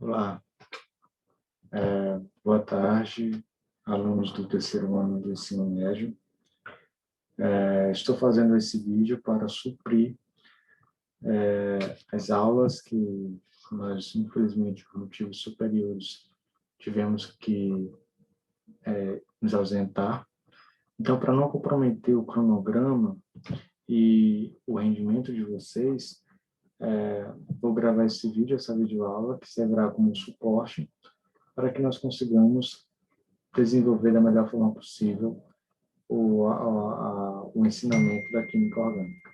Olá, boa tarde, alunos do terceiro ano do ensino médio. Estou fazendo esse vídeo para suprir as aulas que nós, infelizmente, por motivos superiores, tivemos que nos ausentar. Então, para não comprometer o cronograma e o rendimento de vocês, vou gravar esse vídeo, essa videoaula, que servirá como suporte para que nós consigamos desenvolver da melhor forma possível o ensinamento da química orgânica.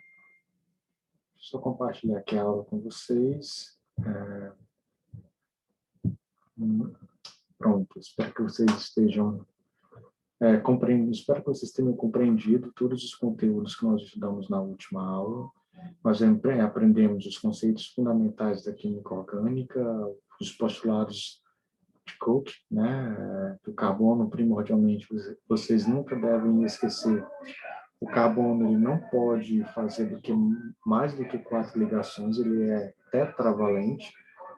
Só compartilhar aqui a aula com vocês. Pronto, espero que vocês estejam espero que vocês tenham compreendido todos os conteúdos que nós estudamos na última aula. Nós aprendemos os conceitos fundamentais da química orgânica, os postulados de Cook, né, do carbono, primordialmente. Vocês nunca devem esquecer. O carbono ele não pode fazer mais do que 4 ligações, ele é tetravalente.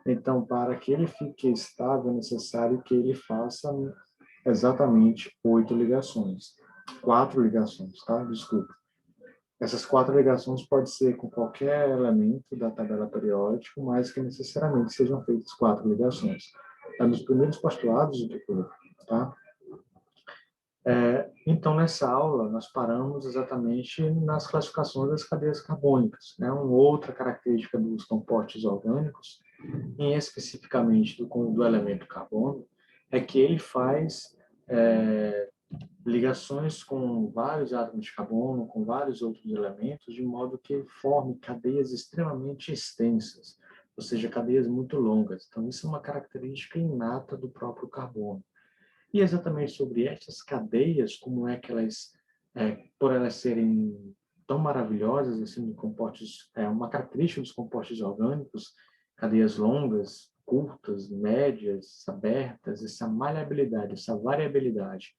Então, para que ele fique estável, é necessário que ele faça exatamente 8 ligações. 4 ligações, tá? Desculpa. Essas 4 ligações podem ser com qualquer elemento da tabela periódica, mas que necessariamente sejam feitas 4 ligações. É nos primeiros postulados do Cook, tá? Então, nessa aula, nós paramos exatamente nas classificações das cadeias carbônicas, né? Uma outra característica dos compostos orgânicos, e especificamente do elemento carbono, é que ele faz ligações com vários átomos de carbono, com vários outros elementos, de modo que forme cadeias extremamente extensas, ou seja, cadeias muito longas. Então, isso é uma característica inata do próprio carbono. E exatamente sobre estas cadeias, como é que elas, por elas serem tão maravilhosas, assim, de compostos, uma característica dos compostos orgânicos, cadeias longas, curtas, médias, abertas, essa maleabilidade, essa variabilidade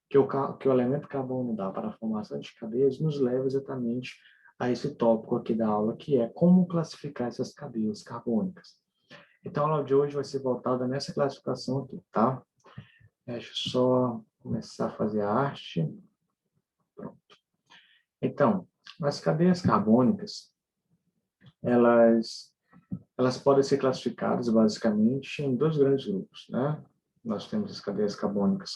que o elemento carbono dá para a formação de cadeias, nos leva exatamente a esse tópico aqui da aula, que é como classificar essas cadeias carbônicas. Então, a aula de hoje vai ser voltada nessa classificação aqui, tá? Deixa eu só começar a fazer a arte. Pronto. Então, as cadeias carbônicas, elas podem ser classificadas basicamente em dois grandes grupos, né? Nós temos as cadeias carbônicas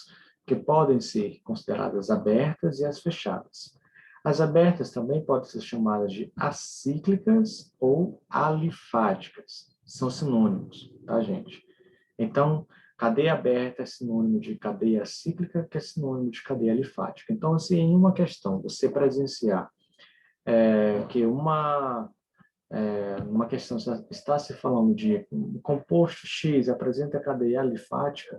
que podem ser consideradas abertas e as fechadas. As abertas também podem ser chamadas de acíclicas ou alifáticas. São sinônimos, tá, gente? Então, cadeia aberta é sinônimo de cadeia cíclica, que é sinônimo de cadeia alifática. Então, se em uma questão você presenciar que uma questão está se falando de um composto X apresenta cadeia alifática,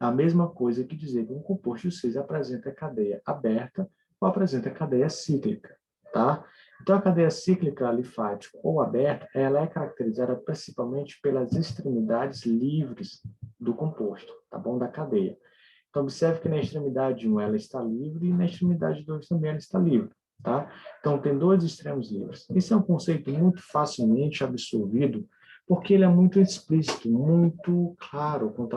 é a mesma coisa que dizer que um composto X apresenta cadeia aberta ou apresenta cadeia cíclica, tá? Então, a cadeia cíclica, alifática ou aberta, ela é caracterizada principalmente pelas extremidades livres do composto, tá bom? Da cadeia. Então, observe que na extremidade 1 ela está livre e na extremidade 2 também ela está livre, tá? Então, tem dois extremos livres. Esse é um conceito muito facilmente absorvido, porque ele é muito explícito, muito claro quanto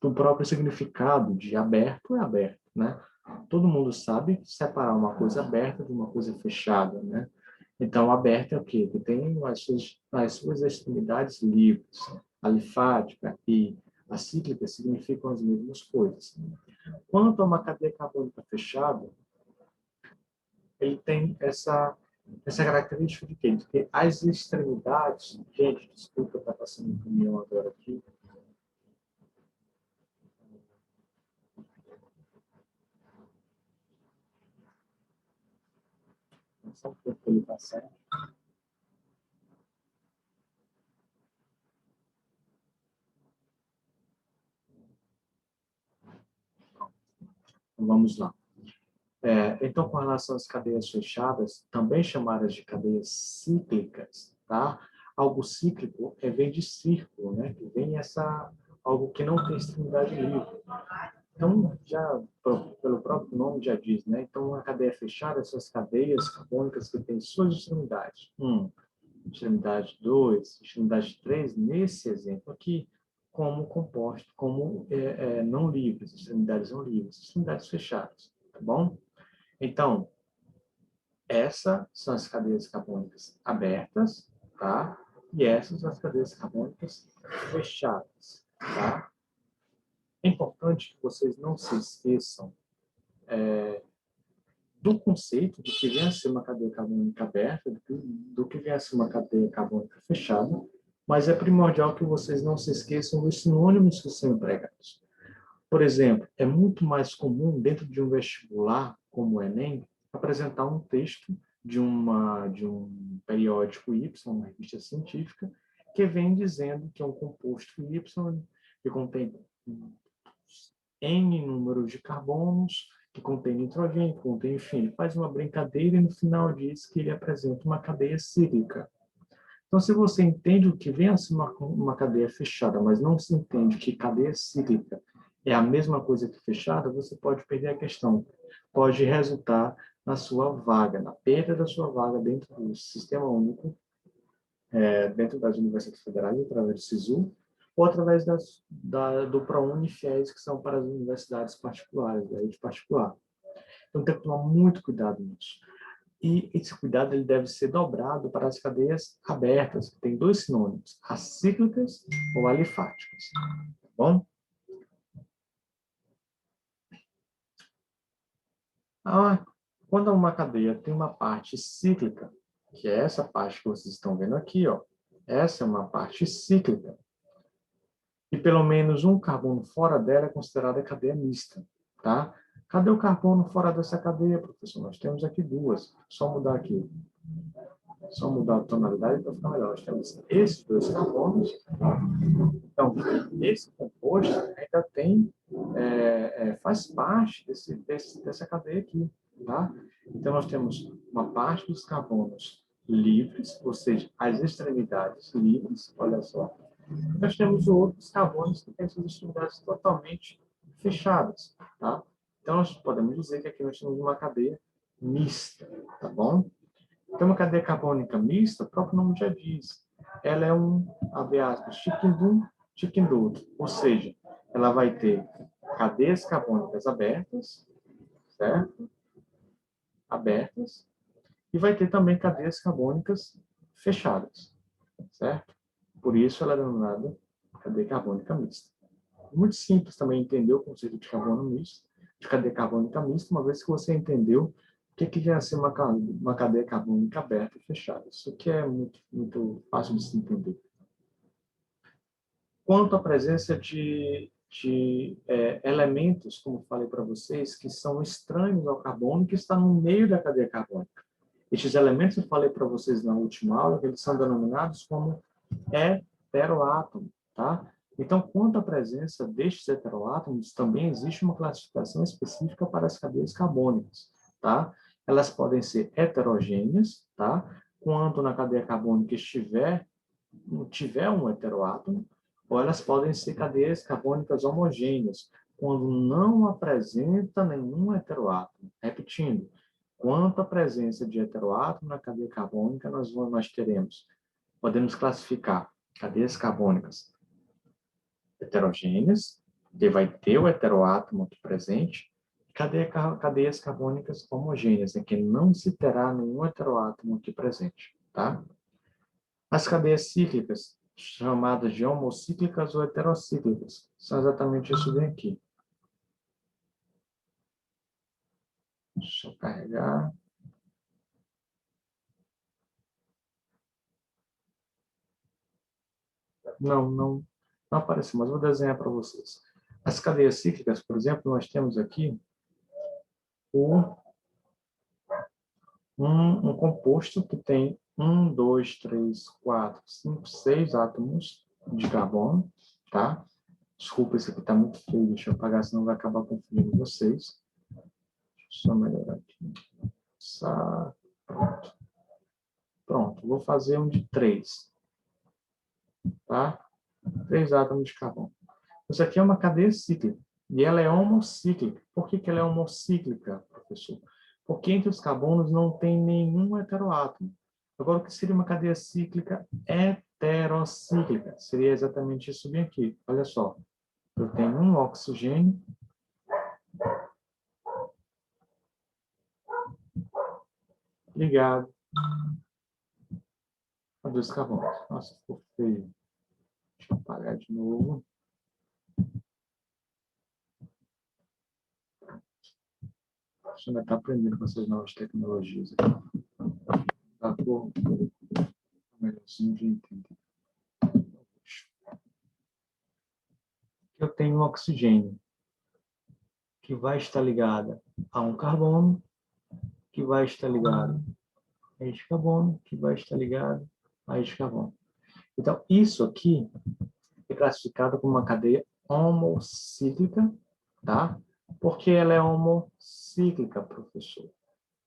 do próprio significado de aberto é aberto, né? Todo mundo sabe separar uma coisa aberta de uma coisa fechada, né? Então, aberto é o quê? Que tem as suas extremidades livres. Alifática e a cíclica significam as mesmas coisas. Quanto a uma cadeia carbônica fechada, ele tem essa característica de quê? De que as extremidades... Gente, desculpa, está passando um caminhão agora aqui. Só um pouco ele passar. Então, vamos lá. Então, com relação às cadeias fechadas, também chamadas de cadeias cíclicas, tá? Algo cíclico vem de círculo, né? Que vem algo que não tem extremidade livre. Então, já pelo próprio nome já diz, né? Então, a cadeia fechada são as cadeias carbônicas que têm suas extremidades. extremidade 2, extremidade 3, nesse exemplo aqui, como composto, como não livres, extremidades não livres, extremidades fechadas, tá bom? Então, essas são as cadeias carbônicas abertas, tá? E essas são as cadeias carbônicas fechadas, tá? É importante que vocês não se esqueçam do conceito de que vem a ser uma cadeia carbônica aberta, do que vem a ser uma cadeia carbônica fechada, mas é primordial que vocês não se esqueçam dos sinônimos que são empregados. Por exemplo, é muito mais comum, dentro de um vestibular, como o Enem, apresentar um texto de um periódico Y, uma revista científica, que vem dizendo que é um composto Y que contém N números de carbonos, que contém nitrogênio, que contém, enfim, ele faz uma brincadeira e no final diz que ele apresenta uma cadeia cíclica. Então, se você entende o que vem a ser uma cadeia fechada, mas não se entende que cadeia cíclica é a mesma coisa que fechada, você pode perder a questão. Pode resultar na sua vaga, na perda da sua vaga dentro do Sistema Único, dentro das universidades federais, através do SISU, ou através do ProUni e FIES, que são para as universidades particulares, da rede particular. Então, tem que tomar muito cuidado nisso. E esse cuidado ele deve ser dobrado para as cadeias abertas, que tem dois sinônimos, acíclicas ou alifáticas. Tá bom? Quando uma cadeia tem uma parte cíclica, que é essa parte que vocês estão vendo aqui, ó, essa é uma parte cíclica. E pelo menos um carbono fora dela é considerada cadeia mista. Tá? Cadê o carbono fora dessa cadeia, professor? Nós temos aqui duas. Só mudar aqui. Só mudar a tonalidade para ficar melhor. Nós temos esses dois carbonos. Então, esse composto ainda tem, faz parte dessa cadeia aqui. Tá? Então, nós temos uma parte dos carbonos livres, ou seja, as extremidades livres, olha só. Nós temos outros carbonos que têm suas extremidades totalmente fechadas. Tá? Então, nós podemos dizer que aqui nós temos uma cadeia mista. Tá bom? Então, uma cadeia carbônica mista, o próprio nome já diz, ela é abre aspas, chicken de um, chicken do outro. Ou seja, ela vai ter cadeias carbônicas abertas, certo? Abertas, e vai ter também cadeias carbônicas fechadas, certo? Por isso ela é denominada cadeia carbônica mista. Muito simples também entender o conceito de carbono misto, de cadeia carbônica mista, uma vez que você entendeu o que é ser uma cadeia carbônica aberta e fechada. Isso aqui é muito fácil de se entender. Quanto à presença de elementos, como falei para vocês, que são estranhos ao carbono, que está no meio da cadeia carbônica. Estes elementos, eu falei para vocês na última aula, que eles são denominados como heteroátomos, tá? Então, quanto à presença destes heteroátomos, também existe uma classificação específica para as cadeias carbônicas, tá? Elas podem ser heterogêneas, tá? Quando na cadeia carbônica tiver um heteroátomo, ou elas podem ser cadeias carbônicas homogêneas, quando não apresenta nenhum heteroátomo. Repetindo, quanto à presença de heteroátomo na cadeia carbônica, nós podemos classificar cadeias carbônicas heterogêneas, que vai ter o heteroátomo aqui presente, e cadeias carbônicas homogêneas, em que não se terá nenhum heteroátomo aqui presente. Tá? As cadeias cíclicas, chamadas de homocíclicas ou heterocíclicas, são exatamente isso bem aqui. Deixa eu carregar. Não apareceu, mas vou desenhar para vocês. As cadeias cíclicas, por exemplo, nós temos aqui um composto que tem 1, 2, 3, 4, 5, 6 átomos de carbono, tá? Desculpa, isso aqui está muito feio, deixa eu apagar, senão vai acabar confundindo vocês. Deixa eu só melhorar aqui. Pronto. Pronto, vou fazer um de 3, tá? 3 átomos de carbono. Isso aqui é uma cadeia cíclica, e ela é homocíclica. Por que ela é homocíclica, professor? Porque entre os carbonos não tem nenhum heteroátomo. Agora, o que seria uma cadeia cíclica heterocíclica? Seria exatamente isso bem aqui. Olha só, eu tenho um oxigênio ligado a dois carbonos. Nossa, ficou feio. Deixa eu apagar de novo. Você ainda está aprendendo com essas novas tecnologias. Tá bom? Melhorzinho de entender. Eu tenho um oxigênio que vai estar ligado a um carbono, que vai estar ligado a este carbono, que vai estar ligado a este carbono. Então, isso aqui é classificado como uma cadeia homocíclica, tá? Porque ela é homocíclica, professor,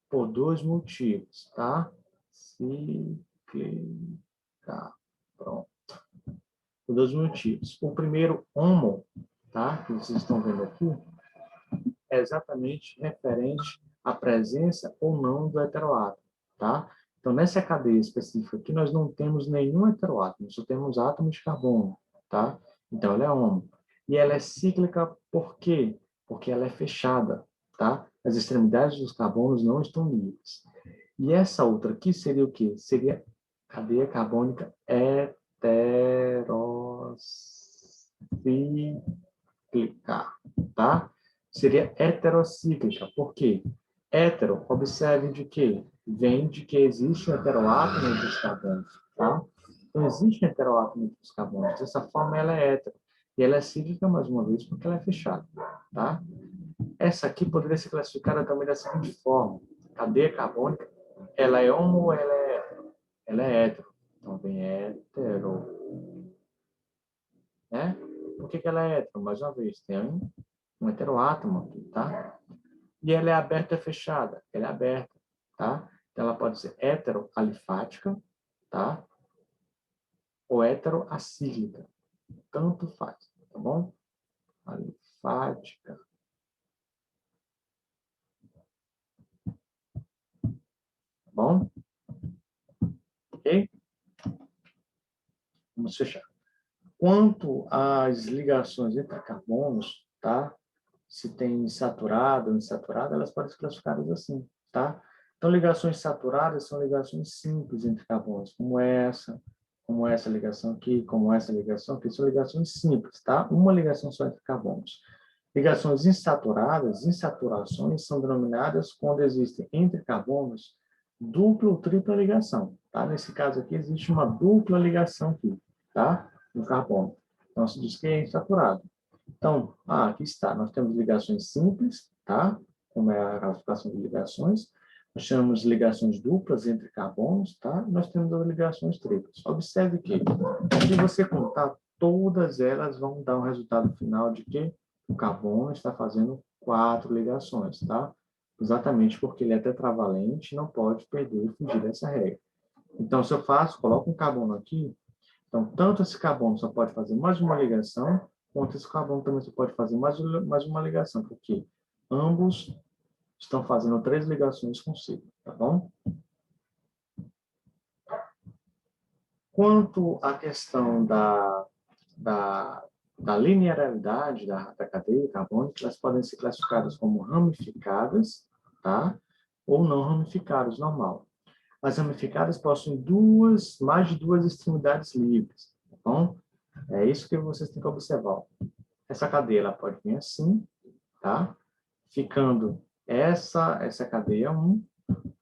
por dois motivos, tá? Cíclica, pronto. Por dois motivos. O primeiro, homo, tá? Que vocês estão vendo aqui, é exatamente referente à presença ou não do heteroátomo, tá? Então, nessa cadeia específica aqui, nós não temos nenhum heteroátomo, só temos átomos de carbono, tá? Então, ela é homo. E ela é cíclica por quê? Porque ela é fechada, tá? As extremidades dos carbonos não estão livres. E essa outra aqui seria o quê? Seria cadeia carbônica heterocíclica, tá? Seria heterocíclica. Por quê? Hétero, observe de quê? Vem de que existe um heteroátomo entre os carbonos, tá? Então, existe um heteroátomo entre os carbonos. Dessa forma, ela é hétero. E ela é cíclica, mais uma vez, porque ela é fechada, tá? Essa aqui poderia ser classificada também da seguinte forma. Cadeia carbônica, ela é homo ou ela é hétero? Ela é hétero. Então, vem hétero, né? Por que ela é hétero? Mais uma vez, tem um heteroátomo aqui, tá? E ela é aberta ou fechada? Ela é aberta, tá? Então, ela pode ser heteroalifática, tá? Ou heteroacíclica. Tanto faz, tá bom? Alifática. Tá bom? Ok? Vamos fechar. Quanto às ligações entre carbonos, tá? Se tem saturado ou insaturado, elas podem ser classificadas assim, tá? Então, ligações saturadas são ligações simples entre carbonos, como essa ligação aqui, como essa ligação aqui, são ligações simples, tá? Uma ligação só entre carbonos. Ligações insaturadas, insaturações, são denominadas quando existem entre carbonos dupla ou tripla ligação, tá? Nesse caso aqui, existe uma dupla ligação aqui, tá? No carbono. Então, se diz que é insaturado. Então, aqui está. Nós temos ligações simples, tá? Como é a classificação de ligações. Nós chamamos ligações duplas entre carbonos, tá? Nós temos as ligações triplas. Observe que, se você contar, todas elas vão dar um resultado final de que o carbono está fazendo 4 ligações, tá? Exatamente porque ele é tetravalente, não pode perder e fugir dessa regra. Então, se eu coloco um carbono aqui, então, tanto esse carbono só pode fazer mais uma ligação, quanto esse carbono também só pode fazer mais uma ligação, porque ambos estão fazendo 3 ligações consigo, tá bom? Quanto à questão da linearidade da cadeia carbônica, elas podem ser classificadas como ramificadas, tá? Ou não ramificadas, normal. As ramificadas possuem mais de duas extremidades livres, tá bom? É isso que vocês têm que observar. Essa cadeia ela pode vir assim, tá? Ficando essa cadeia 1,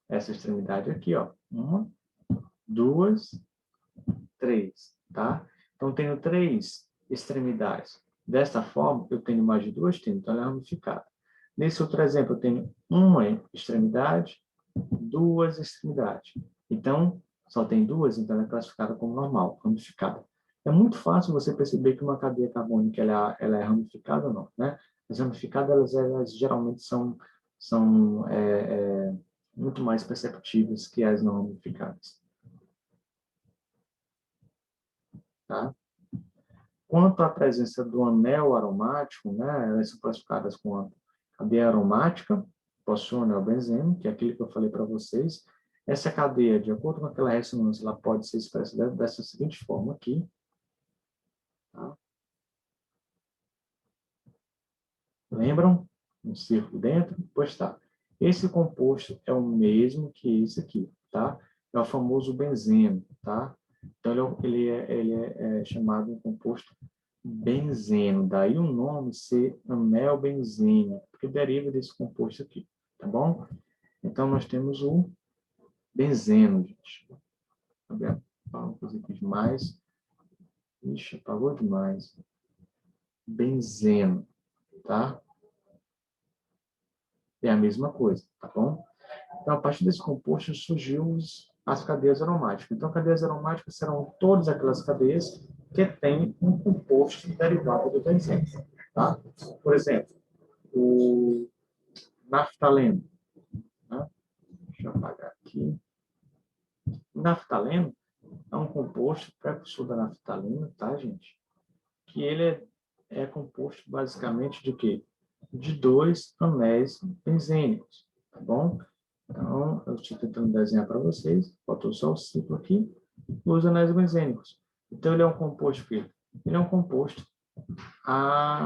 essa extremidade aqui, ó. 1, 2, 3, tá? Então, tenho 3 extremidades. Desta forma, eu tenho mais de 2, então ela é ramificada. Nesse outro exemplo, eu tenho uma extremidade, 2 extremidades. Então, só tem 2, então ela é classificada como normal, ramificada. É muito fácil você perceber que uma cadeia carbônica ela é ramificada ou não, né? As ramificadas, elas geralmente são muito mais perceptíveis que as não ramificadas, tá? Quanto à presença do anel aromático, né, elas são classificadas como a cadeia aromática, possui o anel benzeno, que é aquele que eu falei para vocês. Essa cadeia, de acordo com aquela ressonância, ela pode ser expressa dessa seguinte forma aqui. Tá? Lembram? Um círculo dentro? Pois tá. Esse composto é o mesmo que esse aqui, tá? É o famoso benzeno, tá? Então, ele é chamado de composto benzeno. Daí o nome ser anel benzeno, porque deriva desse composto aqui, tá bom? Então, nós temos o benzeno, gente. Tá vendo? Uma coisa aqui demais. Ixi, apagou demais. Benzeno, tá? É a mesma coisa, tá bom? Então, a partir desse composto surgiu as cadeias aromáticas. Então, cadeias aromáticas serão todas aquelas cadeias que têm um composto derivado do benzeno, tá? Por exemplo, o naftaleno, né? Deixa eu apagar aqui. O naftaleno é um composto precursor da naftalina, tá, gente? Que ele é composto basicamente de quê? De dois anéis benzênicos, tá bom? Então, eu estou tentando desenhar para vocês, faltou só o ciclo aqui, os anéis benzênicos. Então, ele é um composto que ele é um composto aromático.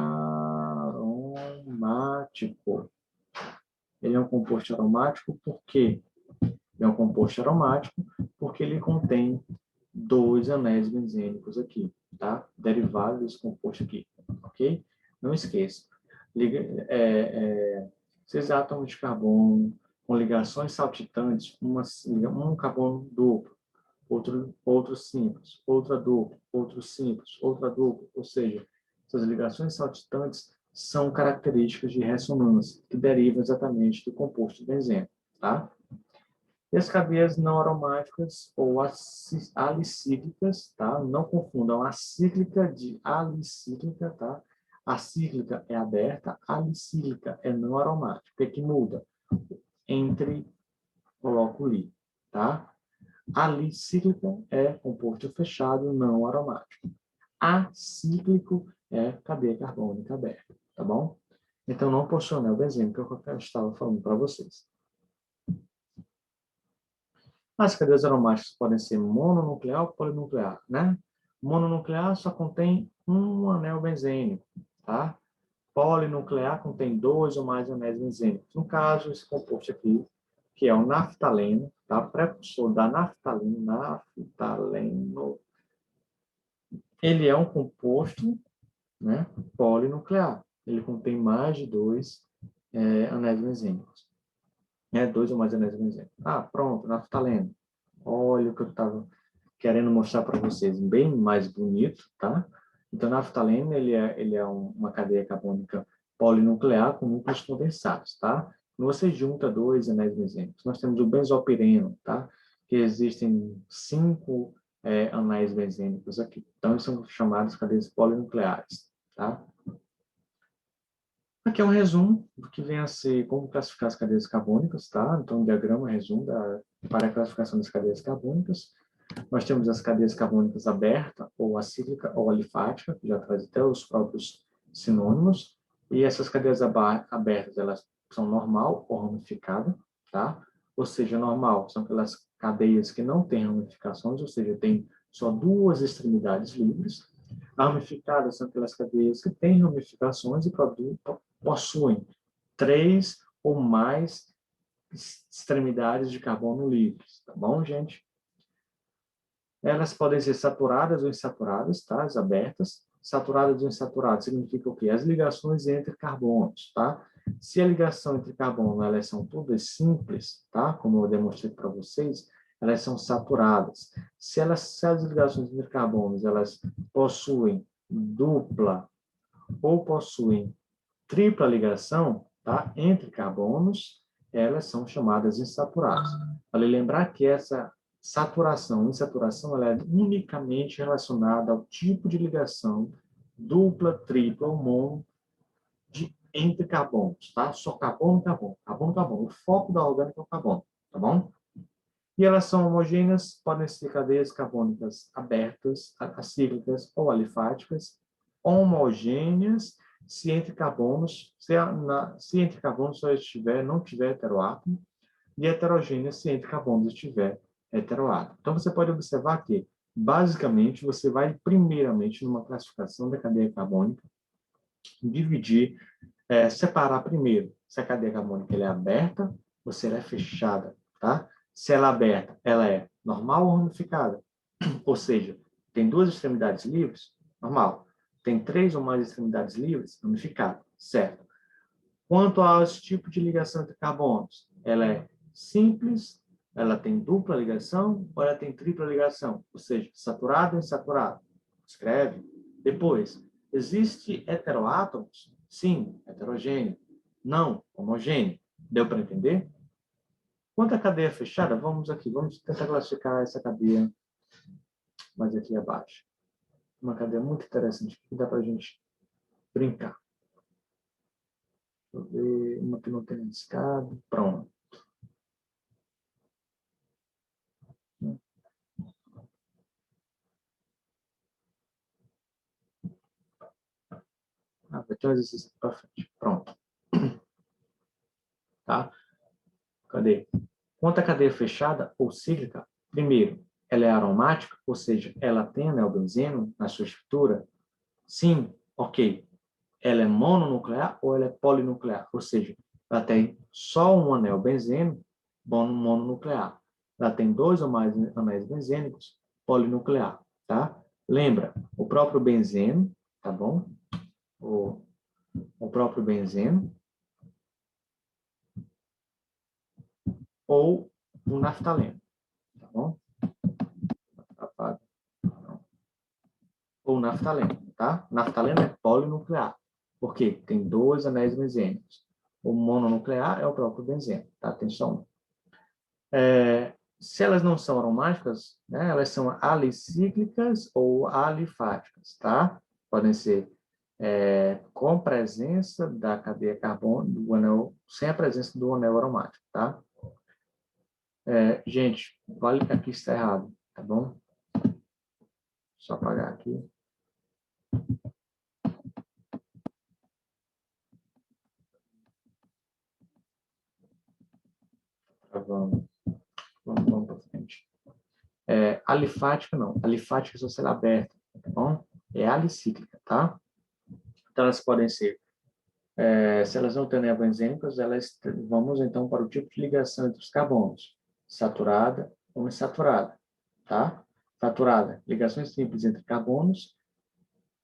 Ele é um composto aromático porque é um composto aromático porque ele contém dois anéis benzênicos aqui, tá? Derivado desse composto aqui, ok? Não esqueça. Esses átomos de carbono com ligações saltitantes, um carbono duplo, outro simples, outra dupla, outro simples, outra dupla, ou seja, essas ligações saltitantes são características de ressonância que derivam exatamente do composto benzeno, tá? E as cadeias não aromáticas ou alicíclicas, tá? Não confundam a cíclica de alicíclica, tá? A cíclica é aberta, a alicíclica é não aromática. O que é que muda? Entre, coloco li, tá? Alicíclica é composto fechado, não aromático. Acíclico é cadeia carbônica aberta, tá bom? Então, não possui anel benzênico, que é o que eu estava falando para vocês. As cadeias aromáticas podem ser mononuclear ou polinuclear, né? Mononuclear só contém um anel benzênico, tá? Polinuclear contém dois ou mais anéis benzênicos. No caso, esse composto aqui, que é o naftaleno, tá? Precursor da naftalina, naftaleno, ele é um composto, né, polinuclear. Ele contém mais de dois anéis benzênicos. Dois ou mais anéis benzênicos. Ah, pronto, naftaleno. Olha o que eu estava querendo mostrar para vocês, bem mais bonito, tá? Então, naftaleno, ele é uma cadeia carbônica polinuclear com núcleos condensados, tá? Quando você junta dois anéis benzênicos, nós temos o benzopireno, tá? Que existem 5 anéis benzênicos aqui. Então, eles são chamados cadeias polinucleares, tá? Aqui é um resumo do que vem a ser como classificar as cadeias carbônicas, tá? Então, o diagrama é um resumo para a classificação das cadeias carbônicas. Nós temos as cadeias carbônicas aberta, ou acíclica, ou alifática, que já traz até os próprios sinônimos. E essas cadeias abertas, elas são normal ou ramificada, tá? Ou seja, normal são aquelas cadeias que não têm ramificações, ou seja, tem só duas extremidades livres. Ramificadas são aquelas cadeias que têm ramificações e possuem 3 ou mais extremidades de carbono livres, tá bom, gente? Elas podem ser saturadas ou insaturadas, tá? As abertas. Saturadas ou insaturadas significa o quê? As ligações entre carbonos, tá? Se a ligação entre carbono, elas são todas simples, tá? Como eu demonstrei para vocês, elas são saturadas. Se as ligações entre carbonos, elas possuem dupla ou possuem tripla ligação, tá? Entre carbonos, elas são chamadas insaturadas. Vale lembrar que essa saturação, insaturação, ela é unicamente relacionada ao tipo de ligação dupla, tripla ou mono entre carbonos, tá? Só carbono, carbono, carbono, carbono. O foco da orgânica é o carbono, tá bom? E elas são homogêneas, podem ser cadeias carbônicas abertas, acíclicas ou alifáticas, homogêneas, se entre carbonos, se entre carbonos só não tiver heteroátomo, e heterogênea se entre carbonos estiver heteroátomo. Então, você pode observar que, basicamente, você vai, primeiramente, numa classificação da cadeia carbônica, dividir, separar primeiro se a cadeia carbônica ela é aberta ou se ela é fechada, tá? Se ela é aberta, ela é normal ou ramificada? Ou seja, tem duas extremidades livres? Normal. Tem três ou mais extremidades livres? Ramificada, certo? Quanto aos tipos de ligação entre carbonos, ela é simples, ela tem dupla ligação ou ela tem tripla ligação, ou seja, saturado e insaturado. Escreve. Depois, existe heteroátomos? Sim, heterogêneo. Não, homogêneo. Deu para entender? Quanto à cadeia fechada, vamos aqui, vamos tentar classificar essa cadeia mais aqui abaixo. Uma cadeia muito interessante que dá para a gente brincar. Deixa eu ver, uma que não tem escada. Pronto. Vai ter um exercício aqui para frente. Pronto. Tá? Cadê? Quanto à cadeia fechada ou cíclica, primeiro, ela é aromática, ou seja, ela tem anelbenzeno na sua estrutura? Sim, ok. Ela é mononuclear ou ela é polinuclear? Ou seja, ela tem só um anel benzeno, mononuclear. Ela tem dois ou mais anéis benzênicos, polinuclear, tá? Lembra, o próprio benzeno, tá bom? O próprio benzeno ou o naftaleno, tá bom? Ou naftaleno, tá? Naftaleno é polinuclear, porque tem dois anéis benzênicos. O mononuclear é o próprio benzeno, tá? Tem só um. Se elas não são aromáticas, né, elas são alicíclicas ou alifáticas, tá? Podem ser com presença da cadeia carbônica, do anel, sem a presença do anel aromático, tá? Gente, vale aqui está errado, tá bom? Só apagar aqui. Tá, vamos para frente. Alifática não, alifática é só se ela é aberta, tá bom? É alicíclica, tá? Então elas podem ser, se elas não têm anel benzênicos, elas, vamos então para o tipo de ligação entre os carbonos, saturada ou insaturada, tá? Saturada, ligações simples entre carbonos,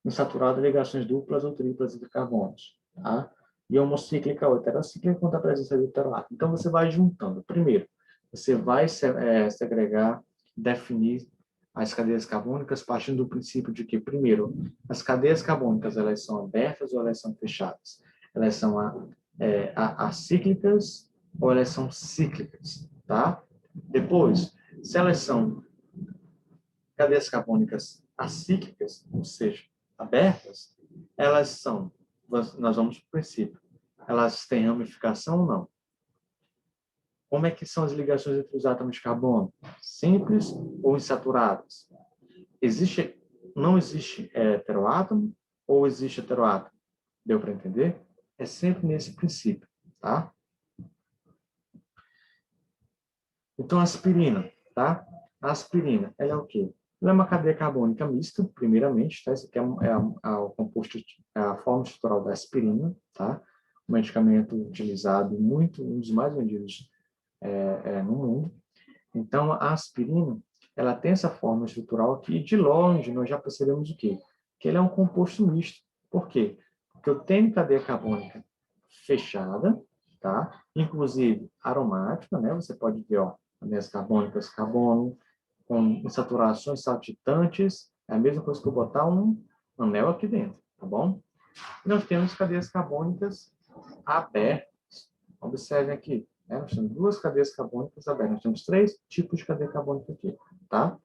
insaturada, ligações duplas ou triplas entre carbonos, tá? E homocíclica ou heterocíclica contra a presença de heteroátomo. Então você vai juntando. Primeiro, você vai segregar, definir as cadeias carbônicas partindo do princípio de que, primeiro, as cadeias carbônicas elas são abertas ou elas são fechadas? Elas são acíclicas ou elas são cíclicas, tá? Depois, se elas são cadeias carbônicas acíclicas, ou seja, abertas, elas são, nós vamos para o princípio, elas têm ramificação ou não? Como é que são as ligações entre os átomos de carbono? Simples ou insaturadas? Não existe heteroátomo ou existe heteroátomo? Deu para entender? É sempre nesse princípio, tá? Então, a aspirina, tá? A aspirina, ela é o quê? Ela é uma cadeia carbônica mista, primeiramente, tá? Esse aqui é o composto, é a forma estrutural da aspirina, tá? Um medicamento utilizado muito, um dos mais vendidos no mundo. Então, a aspirina, ela tem essa forma estrutural que, de longe, nós já percebemos o quê? Que ele é um composto misto. Por quê? Porque eu tenho cadeia carbônica fechada, tá? Inclusive aromática, né? Você pode ver, ó, aneias carbônicas, carbono, com insaturações saltitantes, é a mesma coisa que eu botar um anel aqui dentro, tá bom? E nós temos cadeias carbônicas abertas. Observem aqui, né? Nós temos duas cadeias carbônicas abertas. Nós temos três tipos de cadeia carbônica aqui, tá?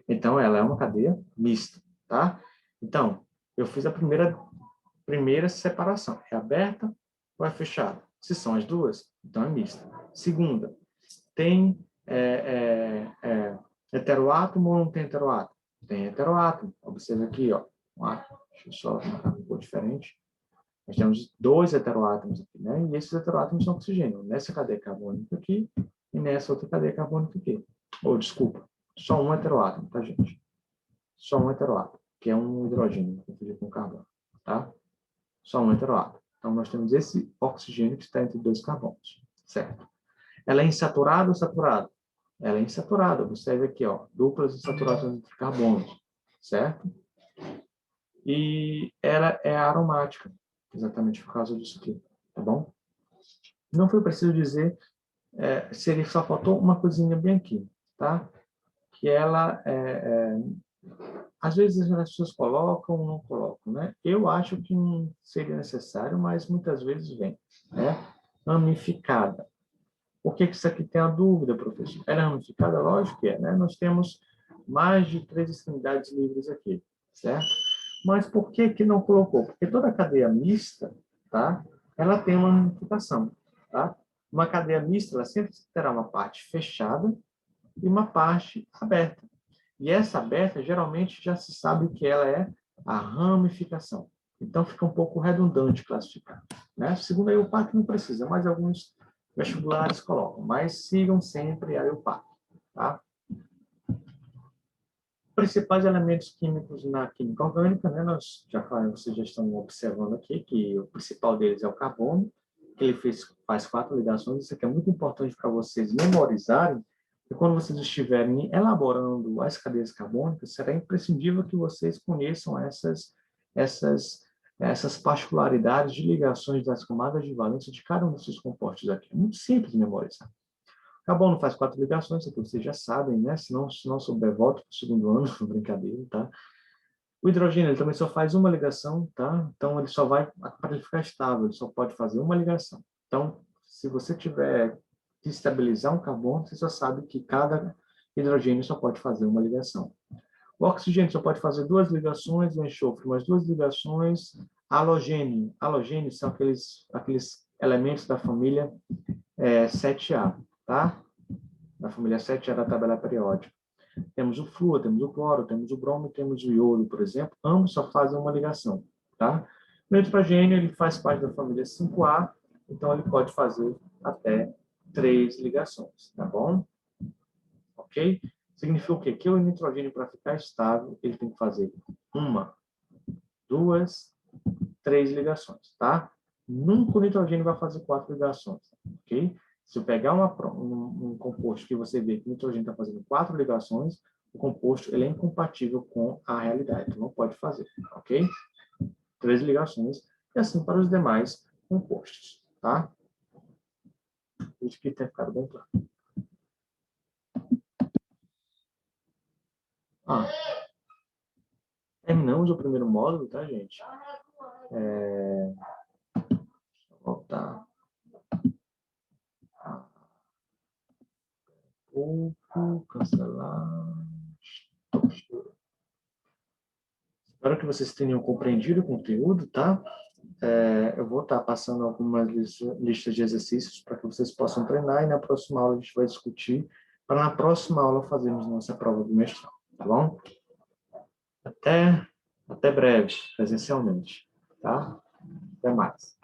Então, ela é uma cadeia mista, tá? Então, eu fiz a primeira separação. É aberta ou é fechada? Se são as duas, então é mista. Segunda, tem heteroátomo ou não tem heteroátomo? Tem heteroátomo. Observe aqui, ó. Deixa eu só marcar um pouco diferente. Nós temos dois heteroátomos aqui, né? E esses heteroátomos são oxigênio. Nessa cadeia carbônica aqui, e nessa outra cadeia carbônica aqui. Ou, desculpa, só um heteroátomo, tá, gente? Só um heteroátomo, que é um hidrogênio, confundido com carbono, tá? Só um heteroátomo. Então, nós temos esse oxigênio que está entre dois carbonos, certo? Ela é insaturada ou saturada? Ela é insaturada. Observe aqui, ó, duplas insaturações entre carbonos, certo? E ela é aromática, exatamente por causa disso aqui, tá bom? Não foi preciso dizer, seria só faltou uma coisinha bem aqui, tá? Que ela, às vezes as pessoas colocam ou não colocam, né? Eu acho que não seria necessário, mas muitas vezes vem, né? Ramificada. Por que isso aqui tem a dúvida, professor? Ela é ramificada? Lógico que é, né? Nós temos mais de 3 extremidades livres aqui, certo? Mas por que que não colocou? Porque toda cadeia mista, tá? Ela tem uma ramificação, tá? Uma cadeia mista, ela sempre terá uma parte fechada e uma parte aberta. E essa aberta, geralmente, já se sabe que ela é a ramificação. Então, fica um pouco redundante classificar, né? Segundo a EUPAC, não precisa, mas alguns vestibulares colocam. Mas sigam sempre a EUPAC, tá? Principais elementos químicos na química orgânica, né? Vocês já estão observando aqui que o principal deles é o carbono, que ele faz 4 ligações. Isso aqui é muito importante para vocês memorizarem, e quando vocês estiverem elaborando as cadeias carbônicas, será imprescindível que vocês conheçam essas particularidades de ligações das camadas de valência de cada um desses compostos aqui. É muito simples de memorizar. Carbono faz 4 ligações, isso aqui vocês já sabem, né? Se não souber, volta para o segundo ano, brincadeira, tá? O hidrogênio ele também só faz uma ligação, tá? Então, ele só vai, para ele ficar estável, ele só pode fazer uma ligação. Então, se você tiver que estabilizar um carbono, você já sabe que cada hidrogênio só pode fazer uma ligação. O oxigênio só pode fazer 2 ligações, o enxofre mais 2 ligações. Halogênio. Halogênios são aqueles elementos da família 7A, tá? Da família 7A da tabela periódica. Temos o flúor, temos o cloro, temos o bromo, temos o iodo, por exemplo. Ambos só fazem uma ligação, tá? O nitrogênio, ele faz parte da família 5A, então ele pode fazer até 3 ligações, tá bom? Ok? Significa o quê? Que o nitrogênio, para ficar estável, ele tem que fazer 1, 2, 3 ligações, tá? Nunca o nitrogênio vai fazer 4 ligações, ok? Se eu pegar um composto que você vê que o nitrogênio está fazendo 4 ligações, o composto ele é incompatível com a realidade, então não pode fazer, ok? 3 ligações, e assim para os demais compostos, tá? Isso que tem ficado bem claro. Terminamos o primeiro módulo, tá, gente? Vou voltar. Cancelar. Espero que vocês tenham compreendido o conteúdo, tá? Eu vou estar passando algumas listas de exercícios para que vocês possam treinar e na próxima aula a gente vai discutir para na próxima aula fazermos nossa prova do mestrado, tá bom? Até breve, presencialmente, tá? Até mais.